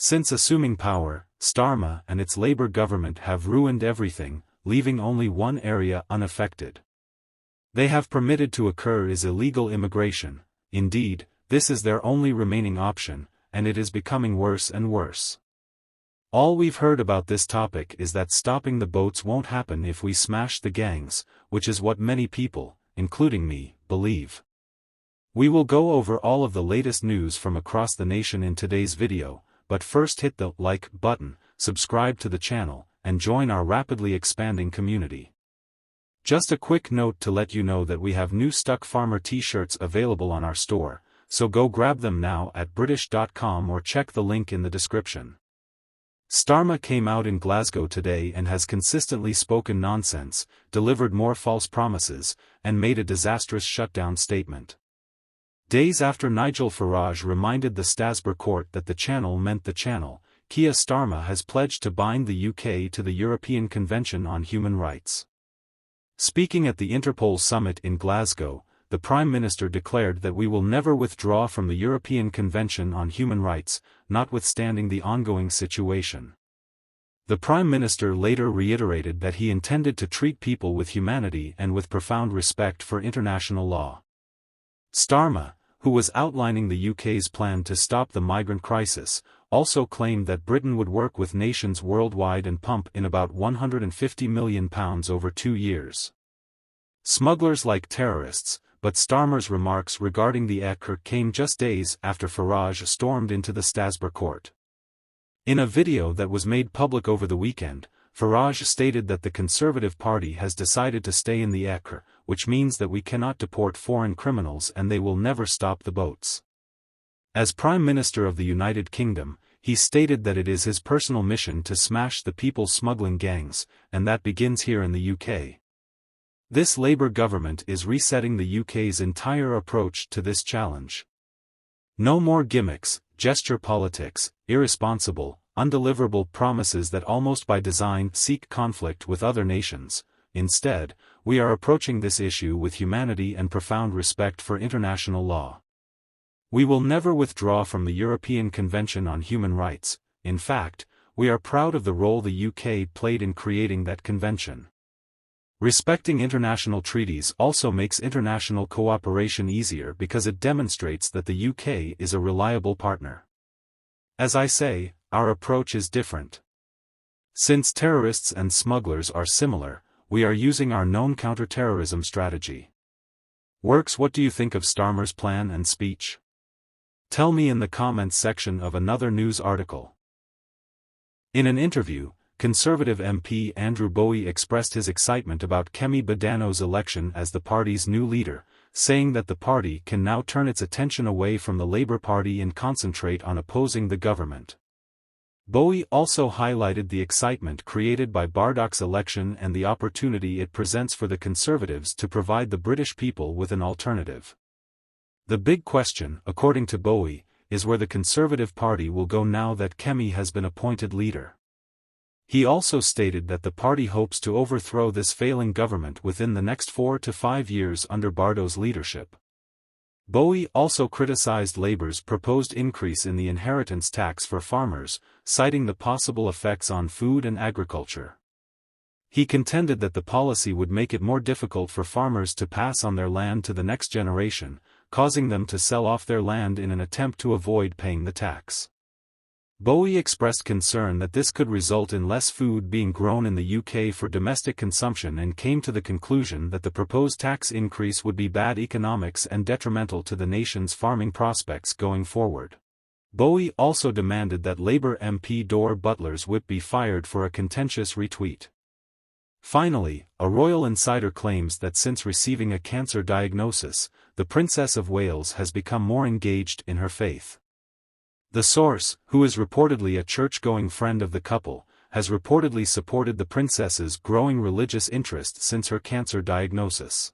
Since assuming power, Starmer and its Labour government have ruined everything, leaving only one area unaffected. They have permitted to occur is illegal immigration. Indeed, this is their only remaining option, and it is becoming worse and worse. All we've heard about this topic is that stopping the boats won't happen if we smash the gangs, which is what many people, including me, believe. We will go over all of the latest news from across the nation in today's video, but first hit the like button, subscribe to the channel, and join our rapidly expanding community. Just a quick note to let you know that we have new Stuck Farmer t-shirts available on our store, so go grab them now at british.com or check the link in the description. Starmer came out in Glasgow today and has consistently spoken nonsense, delivered more false promises, and made a disastrous shutdown statement. Days after Nigel Farage reminded the Strasbourg court that the channel meant the channel, Keir Starmer has pledged to bind the UK to the European Convention on Human Rights. Speaking at the Interpol summit in Glasgow, the Prime Minister declared that we will never withdraw from the European Convention on Human Rights, notwithstanding the ongoing situation. The Prime Minister later reiterated that he intended to treat people with humanity and with profound respect for international law. Starmer, who was outlining the UK's plan to stop the migrant crisis, also claimed that Britain would work with nations worldwide and pump in about £150 million over 2 years. Smugglers like terrorists, but Starmer's remarks regarding the ECR came just days after Farage stormed into the Strasbourg court. In a video that was made public over the weekend, Farage stated that the Conservative Party has decided to stay in the ECR, which means that we cannot deport foreign criminals and they will never stop the boats. As Prime Minister of the United Kingdom, he stated that it is his personal mission to smash the people smuggling gangs, and that begins here in the UK. This Labour government is resetting the UK's entire approach to this challenge. No more gimmicks, gesture politics, irresponsible, undeliverable promises that almost by design seek conflict with other nations. Instead, we are approaching this issue with humanity and profound respect for international law. We will never withdraw from the European Convention on Human Rights. In fact, we are proud of the role the UK played in creating that convention. Respecting international treaties also makes international cooperation easier because it demonstrates that the UK is a reliable partner. As I say, our approach is different. Since terrorists and smugglers are similar, we are using our known counter-terrorism strategy. Works, what do you think of Starmer's plan and speech? Tell me in the comments section of another news article. In an interview, Conservative MP Andrew Bowie expressed his excitement about Kemi Badeno's election as the party's new leader, saying that the party can now turn its attention away from the Labour Party and concentrate on opposing the government. Bowie also highlighted the excitement created by Bardach's election and the opportunity it presents for the Conservatives to provide the British people with an alternative. The big question, according to Bowie, is where the Conservative Party will go now that Kemi has been appointed leader. He also stated that the party hopes to overthrow this failing government within the next 4 to 5 years under Bardach's leadership. Bowie also criticized Labour's proposed increase in the inheritance tax for farmers, citing the possible effects on food and agriculture. He contended that the policy would make it more difficult for farmers to pass on their land to the next generation, causing them to sell off their land in an attempt to avoid paying the tax. Bowie expressed concern that this could result in less food being grown in the UK for domestic consumption and came to the conclusion that the proposed tax increase would be bad economics and detrimental to the nation's farming prospects going forward. Bowie also demanded that Labour MP Dor Butler's whip be fired for a contentious retweet. Finally, a royal insider claims that since receiving a cancer diagnosis, the Princess of Wales has become more engaged in her faith. The source, who is reportedly a church-going friend of the couple, has reportedly supported the princess's growing religious interest since her cancer diagnosis.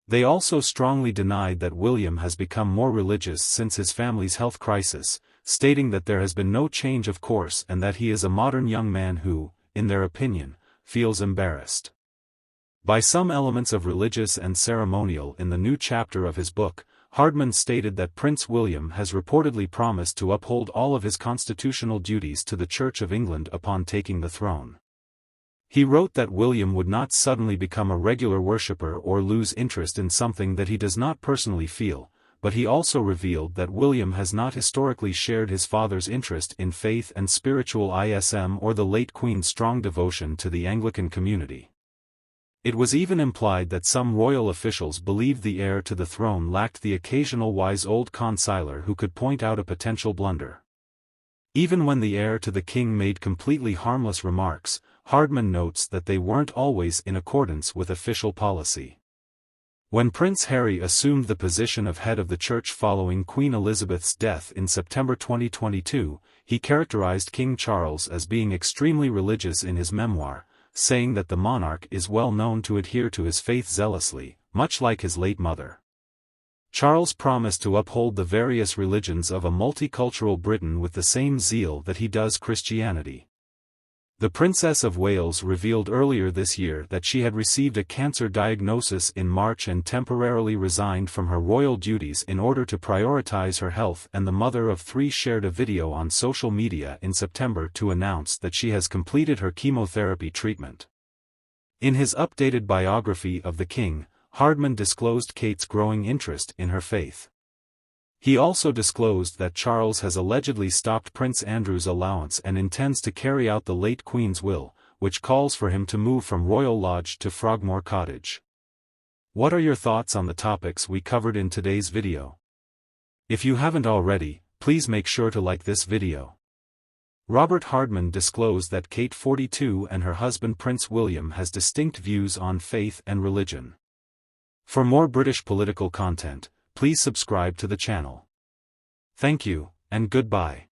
They also strongly denied that William has become more religious since his family's health crisis, stating that there has been no change of course and that he is a modern young man who, in their opinion, feels embarrassed by some elements of religious and ceremonial in the new chapter of his book, Hardman stated that Prince William has reportedly promised to uphold all of his constitutional duties to the Church of England upon taking the throne. He wrote that William would not suddenly become a regular worshipper or lose interest in something that he does not personally feel, but he also revealed that William has not historically shared his father's interest in faith and spiritual ism or the late Queen's strong devotion to the Anglican community. It was even implied that some royal officials believed the heir to the throne lacked the occasional wise old consiler who could point out a potential blunder. Even when the heir to the king made completely harmless remarks, Hardman notes that they weren't always in accordance with official policy. When Prince Harry assumed the position of head of the church following Queen Elizabeth's death in September 2022, he characterized King Charles as being extremely religious in his memoir, saying that the monarch is well known to adhere to his faith zealously, much like his late mother. Charles promised to uphold the various religions of a multicultural Britain with the same zeal that he does Christianity. The Princess of Wales revealed earlier this year that she had received a cancer diagnosis in March and temporarily resigned from her royal duties in order to prioritize her health, and the mother of three shared a video on social media in September to announce that she has completed her chemotherapy treatment. In his updated biography of the king, Hardman disclosed Kate's growing interest in her faith. He also disclosed that Charles has allegedly stopped Prince Andrew's allowance and intends to carry out the late Queen's will, which calls for him to move from Royal Lodge to Frogmore Cottage. What are your thoughts on the topics we covered in today's video? If you haven't already, please make sure to like this video. Robert Hardman disclosed that Kate 42 and her husband Prince William has distinct views on faith and religion. For more British political content, please subscribe to the channel. Thank you, and goodbye.